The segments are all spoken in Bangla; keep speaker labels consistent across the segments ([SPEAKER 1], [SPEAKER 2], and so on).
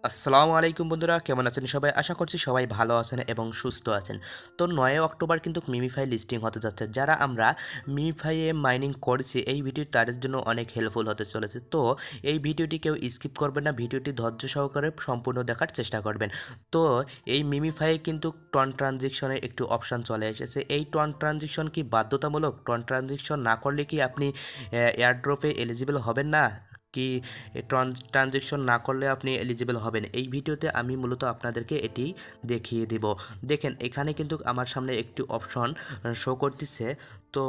[SPEAKER 1] আসসালামু আলাইকুম বন্ধুরা, কেমন আছেন সবাই? আশা করছি সবাই ভালো আছেন এবং সুস্থ আছেন। তো 9 অক্টোবর কিন্তু মিমিফাই লিস্টিং হতে যাচ্ছে। যারা আমরা মিমিফাইয়ে মাইনিং করেছি এই ভিডিওটি তাদের জন্য অনেক হেল্পফুল হতে চলেছে। তো এই ভিডিওটি কেউ স্কিপ করবেন না, ভিডিওটি ধৈর্য সহকারে সম্পূর্ণ দেখার চেষ্টা করবেন। তো এই মিমিফাইয়ে কিন্তু টন ট্রানজেকশনের একটি অপশান চলে এসেছে। এই টন ট্রানজেকশন কি বাধ্যতামূলক? টন ট্রানজেকশন না করলে কি আপনি এয়ারড্রপে এলিজিবল হবেন না? কি ট্রানজেকশন না করলে আপনি এলিজিবল হবেন? এই ভিডিওতে আমি মূলত আপনাদেরকে এটি দেখিয়ে দেব। দেখেন এখানে কিন্তু আমার সামনে একটি অপশন শো করতেছে। তো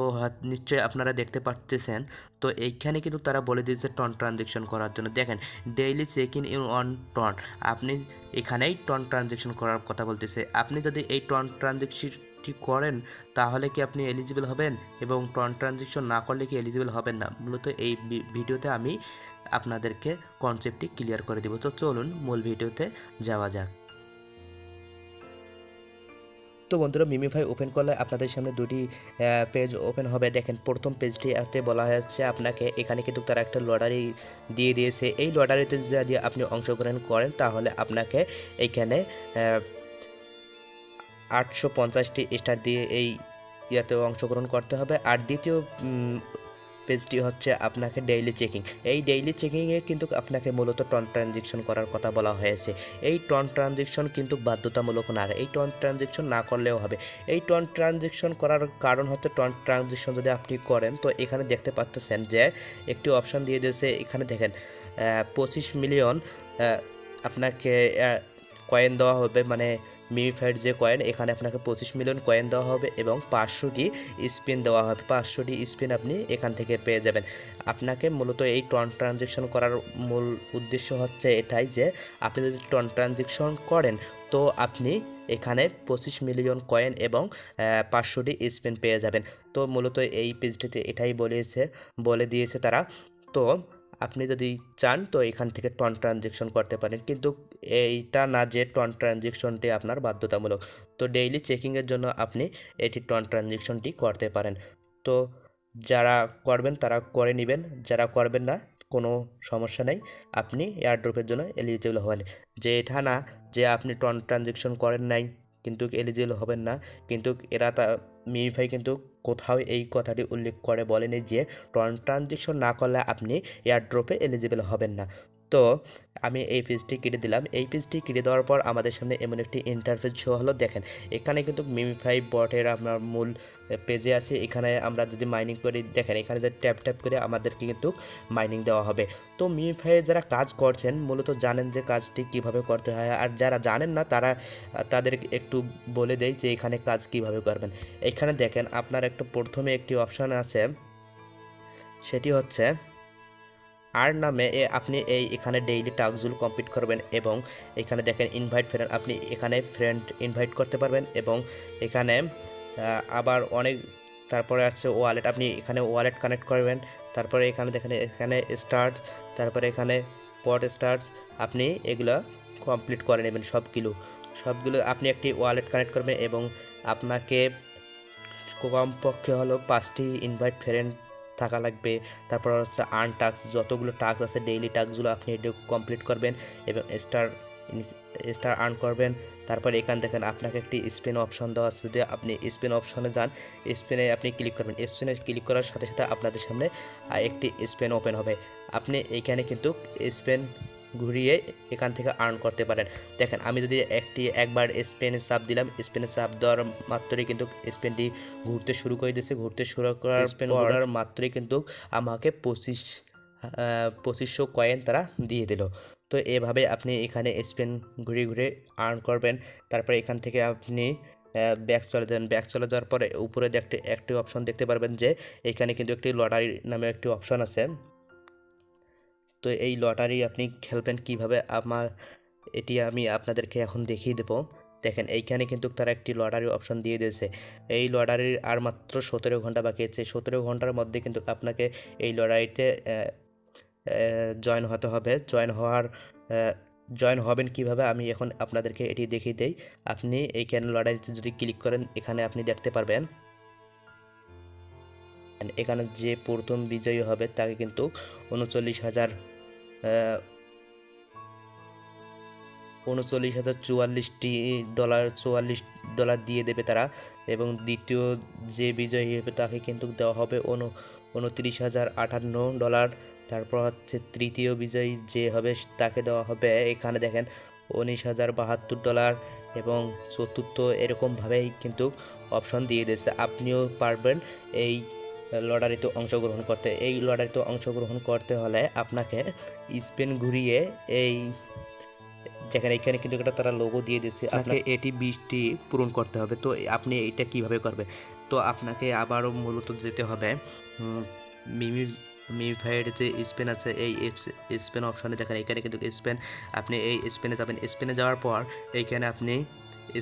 [SPEAKER 1] নিশ্চয়ই আপনারা দেখতে পাচ্ছেন। তো এইখানে কিন্তু তারা বলে দিয়েছে টন ট্রানজেকশন করার জন্য। দেখেন daily check in on TON, আপনি এখানেই টন ট্রানজেকশন করার কথা বলতেছে। আপনি যদি এই টন ট্রানজেকশনটি করেন তাহলে কি আপনি এলিজিবল হবেন, এবং টন ট্রানজেকশন না করলে কি এলিজিবল হবেন না? মূলত এই ভিডিওতে আমি আপনাদেরকে কনসেপ্টটি ক্লিয়ার করে দেব। তো চলুন মূল ভিডিওতে যাওয়া যাক। তো বন্ধুরা, মিমিফাই ওপেন করলে আপনাদের সামনে দুটি পেজ ওপেন হবে। দেখেন প্রথম পেজটিতে বলা হয়েছে আপনাকে, এখানে কিন্তু তারা একটা লটারি দিয়ে দিয়েছে। এই লটারিতে যদি আপনি অংশগ্রহণ করেন তাহলে আপনাকে এইখানে 850টি স্টার দিয়ে এই ইয়াতে অংশগ্রহণ করতে হবে। আর দ্বিতীয় পেজটি হচ্ছে আপনাকে ডেইলি চেকিং। এই ডেইলি চেকিংয়ে কিন্তু আপনাকে মূলত টন ট্রানজেকশন করার কথা বলা হয়েছে। এই টন ট্রানজেকশন কিন্তু বাধ্যতামূলক না, এই টন ট্রানজেকশন না করলেও হবে। এই টন ট্রানজেকশন করার কারণ হচ্ছে, টন ট্রানজেকশন যদি আপনি করেন তো এখানে দেখতে পাচ্ছেন যে একটি অপশান দিয়ে দিয়েছে। এখানে দেখেন 25 মিলিয়ন আপনাকে কয়েন দেওয়া হবে, মানে মিমিফাইড যে কয়েন, এখানে আপনাকে 25 মিলিয়ন কয়েন দেওয়া হবে এবং 500টি স্পিন দেওয়া হবে। 500টি স্পিন আপনি এখান থেকে পেয়ে যাবেন। আপনাকে মূলত এই টন ট্রানজেকশন করার মূল উদ্দেশ্য হচ্ছে এটাই যে আপনি যদি টন ট্রানজেকশন করেন তো আপনি এখানে 25 মিলিয়ন কয়েন এবং 500টি স্পিন পেয়ে যাবেন। তো মূলত এই পেজটিতে এটাই বলে দিয়েছে তারা। তো আপনি যদি চান তো এখান থেকে টন ট্রানজেকশন করতে পারেন, কিন্তু এইটা না যে টন ট্রানজেকশনটি আপনার বাধ্যতামূলক। তো ডেইলি চেকিংয়ের জন্য আপনি এটি টন ট্রানজেকশনটি করতে পারেন। তো যারা করবেন তারা করে নেবেন, যারা করবেন না কোনো সমস্যা নেই, আপনি এয়ারড্রপের জন্য এলিজিবল হবেন। যে এটা না যে আপনি টন ট্রানজেকশন করেন নাই কিন্তু এলিজিবল হবেন না। কিন্তু মিমিফাই কিন্তু কোথাও এই কথাটি উল্লেখ করে বলেনি যে ট্রানজেকশন না করলে আপনি এয়ারড্রপে এলিজিবল হবেন না। তো আমি এই পেজটি কেটে দিলাম। এই পেজটি কেটে দেওয়ার পর আমাদের সামনে এমন একটি ইন্টারফেস শো হলো। দেখেন এখানে কিন্তু মিমিফাই বটের আপনার মূল পেজে আছে। এখানে আমরা যদি মাইনিং করি, দেখেন এখানে যে ট্যাপ ট্যাপ করে আমাদেরকে কিন্তু মাইনিং দেওয়া হবে। তো মিমিফাইয়ে যারা কাজ করছেন মূলত জানেন যে কাজটি কিভাবে করতে হয়, আর যারা জানেন না তারা তাদের একটু বলে দেয় যে এখানে কাজ কিভাবে করবেন। এখানে দেখেন আপনার একটা প্রথমে একটি অপশান আছে, সেটি হচ্ছে আর নামে আপনি এখানে ডেইলি টাস্কগুলো কমপ্লিট করবেন এবং এখানে দেখেন ইনভাইট ফ্রেন্ড, আপনি এখানে ফ্রেন্ড ইনভাইট করতে পারবেন এবং এখানে আবার অনেক, তারপরে আছে ওয়ালেট, আপনি এখানে ওয়ালেট কানেক্ট করবেন। তারপরে এখানে দেখেন এখানে স্টার্ট, তারপরে এখানে পড স্টার্টস, আপনি এগুলো কমপ্লিট করে নেবেন। সবগুলো আপনি একটি ওয়ালেট কানেক্ট করবেন এবং আপনাকে কমপক্ষে হলো 5টি ইনভাইট ফ্রেন্ড থাকা লাগবে। তারপর হচ্ছে আর্ন টাস্ক, যতগুলো টাস্ক আছে ডেইলি টাস্কগুলো আপনি এটা কমপ্লিট করবেন এবং স্টার আর্ন করবেন। তারপর এখান দেখেন আপনাকে একটি স্পিন অপশন দেওয়া আছে, যে আপনি স্পিন অপশনে যান, স্পিনে আপনি ক্লিক করবেন। স্পিনে ক্লিক করার সাথে সাথে আপনাদের সামনে একটি স্পিন ওপেন হবে। আপনি এইখানে কিন্তু স্পিন ঘুরিয়ে এখান থেকে আর্ন করতে পারেন। দেখেন আমি যদি একবার স্পিনে চাপ দিলাম, স্পিনে চাপ দেওয়ার মাত্রই কিন্তু স্পিনটি ঘুরতে শুরু করে দিয়েছে। ঘুরতে শুরু করার স্পিন ঘোরার মাত্রই কিন্তু আমাকে 2500 কয়েন তারা দিয়ে দিল। তো এভাবে আপনি এখানে স্পিন ঘুরে ঘুরে আর্ন করবেন। তারপরে এখান থেকে আপনি ব্যাক চলে যান। ব্যাক চলে যাওয়ার পরে উপরে একটি অপশন দেখতে পারবেন যে এখানে কিন্তু একটি লটারি নামে একটি অপশন আছে। তো এই লটারি আপনি খেলবেন কিভাবে, এটি আমি আপনাদেরকে এখন দেখিয়ে দেবো। দেখেন এইখানে কিন্তু তারা একটি লটারি অপশন দিয়ে দিয়েছে। এই লটারির আর মাত্র 17 ঘন্টা বাকি আছে। 17 ঘন্টার মধ্যে কিন্তু আপনাকে এই লটারিতে জয়েন হতে হবে। জয়েন হবেন কিভাবে আমি এখন আপনাদেরকে এটি দেখিয়ে দেই। আপনি এইখানে লটারিতে যদি ক্লিক করেন, এখানে আপনি দেখতে পারবেন এখানে যে প্রথম বিজয়ী হবে তাকে কিন্তু 39,000 $39,044 দিয়ে দেবে তারা, এবং দ্বিতীয় যে বিজয়ী হবে তাকে কিন্তু দেওয়া হবে $29,058। তারপর হচ্ছে তৃতীয় বিজয়ী যে হবে তাকে দেওয়া হবে, এখানে দেখেন, $19,072, এবং চতুর্থ এরকমভাবেই কিন্তু অপশন দিয়ে দিয়েছে। আপনিও পারবেন এই লটারিতে অংশগ্রহণ করতে। এই লটারিতে অংশগ্রহণ করতে হলে আপনাকে স্পিন ঘুরিয়ে এই যেখানে এখানে কিন্তু একটা তারা লোগো দিয়ে দিচ্ছে, আপনাকে এটি 20টি পূরণ করতে হবে। তো আপনি এইটা কিভাবে করবেন? তো আপনাকে আবারও মূলত যেতে হবে মিমি মিমিফাইয়ের যে স্পেন আছে, এই স্পেন অপশানে দেখেন, এখানে কিন্তু স্পেন, আপনি এই স্পেনে যাবেন। স্পেনে যাওয়ার পর এইখানে আপনি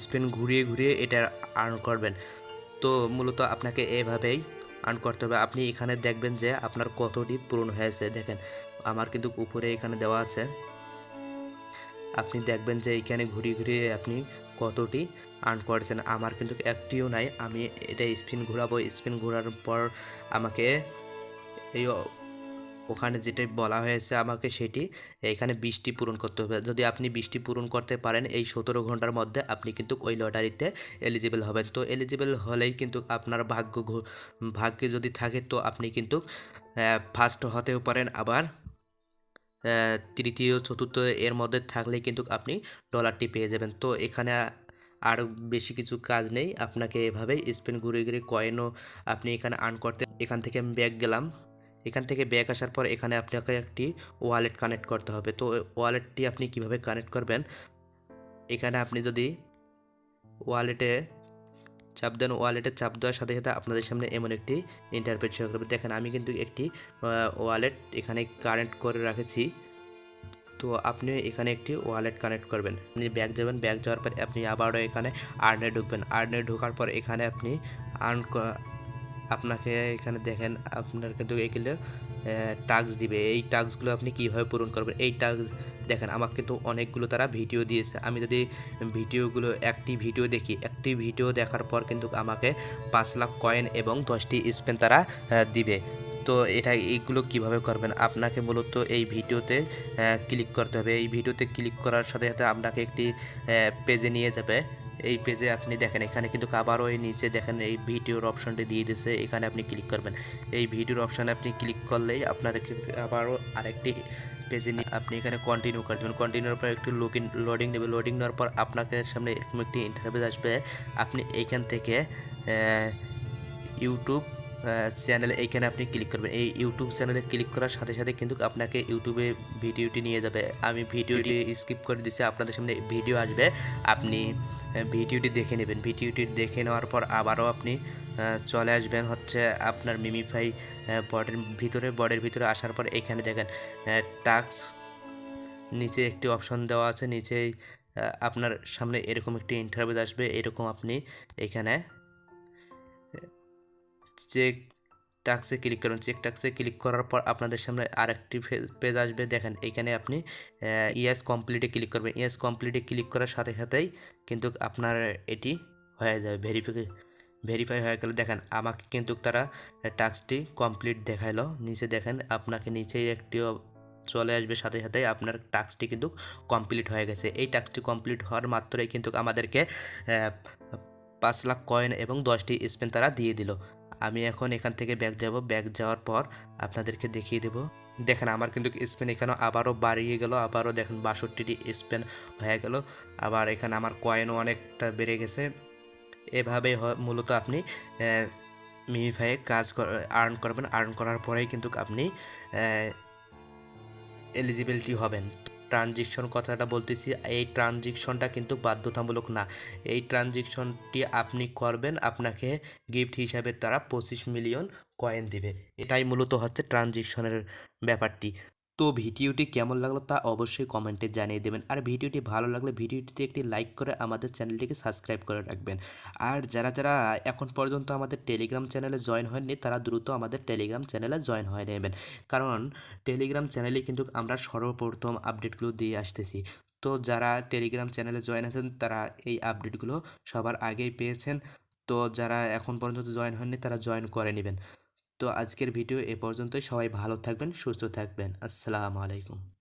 [SPEAKER 1] স্পেন ঘুরিয়ে ঘুরিয়ে এটা আর্ন করবেন। তো মূলত আপনাকে এভাবেই আর্ন করতে হবে। আপনি এখানে দেখবেন যে আপনার কতটি পূরণ হয়েছে। দেখেন আমার কিন্তু উপরে এখানে দেওয়া আছে, আপনি দেখবেন যে এইখানে ঘুরিয়ে ঘুরিয়ে আপনি কতটি আর্ন করেছেন। আমার কিন্তু একটিও নাই। আমি এটা স্পিন ঘোরাবো, স্পিন ঘোরানোর পর আমাকে এই ওখানে যেটা বলা হয়েছে আমাকে সেটি এখানে 20টি পূরণ করতে হবে। যদি আপনি 20টি পূরণ করতে পারেন এই 17 ঘন্টার মধ্যে, আপনি কিন্তু ওই লটারিতে এলিজিবল হবেন। তো এলিজিবল হলেই কিন্তু আপনার ভাগ্যে যদি থাকে তো আপনি কিন্তু ফার্স্ট হতেও পারেন, আবার তৃতীয় চতুর্থ এর মধ্যে থাকলেই কিন্তু আপনি ডলারটি পেয়ে যাবেন। তো এখানে আর বেশি কিছু কাজ নেই, আপনাকে এভাবেই স্পিন ঘুরে ঘুরে কয়েনও আপনি এখানে আর্ন করতে। এখান থেকে আমি ব্যাক গেলাম, এখান থেকে ব্যাক আসার পর এখানে আপনাকে একটি ওয়ালেট কানেক্ট করতে হবে। তো ওয়ালেটটি আপনি কিভাবে কানেক্ট করবেন? এখানে আপনি যদি ওয়ালেটে চাপ দেন, ওয়ালেটে চাপ দেওয়ার সাথে সাথে আপনাদের সামনে এমন একটি ইন্টারফেস শো করবে। দেখেন আমি কিন্তু একটি ওয়ালেট এখানে কানেক্ট করে রেখেছি। তো আপনি এখানে একটি ওয়ালেট কানেক্ট করবেন। আপনি ব্যাক যাবেন, ব্যাক যাওয়ার পর আপনি আবারও এখানে আর্নে ঢুকবেন। আর্নে ঢোকার পর এখানে আপনি আর্ন আপনাকে এখানে দেখেন আপনার কিন্তু এগুলো টাস্ক দিবে। এই টাস্কগুলো আপনি কীভাবে পূরণ করবেন? এই টাস্ক দেখেন আমার কিন্তু অনেকগুলো তারা ভিডিও দিয়েছে। আমি যদি ভিডিওগুলো একটি ভিডিও দেখি, একটি ভিডিও দেখার পর কিন্তু আমাকে 5 লাখ কয়েন এবং 10টি স্পেন তারা দিবে। তো এইগুলো কিভাবে করবেন? আপনাকে মূলত এই ভিডিওতে ক্লিক করতে হবে। এই ভিডিওতে ক্লিক করার সাথে সাথে আপনাকে একটি পেজে নিয়ে যাবে। এই পেজে আপনি দেখেন এখানে কিন্তু আবারও এই নিচে দেখেন এই ভিডিওর অপশনটি দিয়ে দিয়েছে, এখানে আপনি ক্লিক করবেন। এই ভিডিওর অপশানে আপনি ক্লিক করলেই আপনাদেরকে আবারও আরেকটি পেজে নিয়ে আপনি এখানে কন্টিনিউ করে দেবেন। কন্টিনিউর পর একটু লোডিং দেবে। লোডিং নেওয়ার পর আপনাকে সামনে এরকম একটি ইন্টারফেস আসবে। আপনি এইখান থেকে ইউটিউব চ্যানেল এইখানে আপনি ক্লিক করবেন। এই ইউটিউব চ্যানেলে ক্লিক করার সাথে সাথে কিন্তু আপনাকে ইউটিউবে ভিডিওটি নিয়ে যাবে। আমি ভিডিওটি স্কিপ করে দিচ্ছি, আপনাদের সামনে ভিডিও আসবে, আপনি ভিডিওটি দেখে নেবেন। ভিডিওটি দেখে নেওয়ার পর আবারও আপনি চলে আসবেন হচ্ছে আপনার মিমিফাই বডের ভিতরে আসার পর এখানে দেখেন টাস্ক নিচে একটি অপশন দেওয়া আছে। নিচেই আপনার সামনে এরকম একটি ইন্টারভিউ আসবে। এরকম আপনি এখানে চেক টাস্কে ক্লিক করুন। চেক টাস্কে ক্লিক করার পর আপনাদের সামনে আরেকটি পেজ আসবে। দেখেন এখানে আপনি ইয়েস কমপ্লিটে ক্লিক করবেন। ইয়েস কমপ্লিটে ক্লিক করার সাথে সাথেই কিন্তু আপনার এটি হয়ে যাবে, ভেরিফাই হয়ে গেলে দেখেন আমাকে কিন্তু তারা টাস্কটি কমপ্লিট দেখাইলো। নিচে দেখেন আপনাকে নিচেই একটি চলে আসবে, সাথে সাথে আপনার টাস্কটি কিন্তু কমপ্লিট হয়ে গেছে। এই টাস্কটি কমপ্লিট হওয়ার মাত্রই কিন্তু আমাদেরকে 5 লাখ কয়েন এবং 10টি স্পেন তারা দিয়ে দিল। আমি এখন এখান থেকে ব্যাক যাব। ব্যাক যাওয়ার পর আপনাদেরকে দেখিয়ে দেব। দেখেন আমার কিন্তু স্পেন এখানে আবারও বাড়িয়ে গেল, আবারও দেখেন 62টি স্পেন হয়ে গেল। আবার এখানে আমার কয়েনও অনেকটা বেড়ে গেছে। এভাবে মূলত আপনি মিমিফাইয়ে কাজ আর্ন করবেন। আর্ন করার পরেই কিন্তু আপনি এলিজিবিলিটি হবেন। ট্রানজিকশন কথাটা বলতেছি, এই ট্রানজিকশনটা কিন্তু বাধ্যতামূলক না। এই ট্রানজিকশনটি আপনি করবেন, আপনাকে গিফট হিসাবে তারা 25 মিলিয়ন কয়েন দিবে। এটাই মূলত হচ্ছে ট্রানজিকশনের ব্যাপারটি। তো ভিডিওটি কেমন লাগলো তা অবশ্যই কমেন্টে জানিয়ে দেবেন। আর ভিডিওটি ভালো লাগলে ভিডিওটিতে একটি লাইক করে আমাদের চ্যানেলটিকে সাবস্ক্রাইব করে রাখবেন। আর যারা যারা এখন পর্যন্ত আমাদের টেলিগ্রাম চ্যানেলে জয়েন হয়নি তারা দ্রুত আমাদের টেলিগ্রাম চ্যানেলে জয়েন হয়ে নেবেন, কারণ টেলিগ্রাম চ্যানেলে কিন্তু আমরা সর্বপ্রথম আপডেটগুলো দিয়ে আসতেছি। তো যারা টেলিগ্রাম চ্যানেলে জয়েন আছেন তারা এই আপডেটগুলো সবার আগেই পেয়েছেন। তো যারা এখন পর্যন্ত জয়েন হয়নি তারা জয়েন করে নেবেন। তো আজকের ভিডিও এ পর্যন্তই। সবাই ভালো থাকবেন, সুস্থ থাকবেন। আসসালামু আলাইকুম।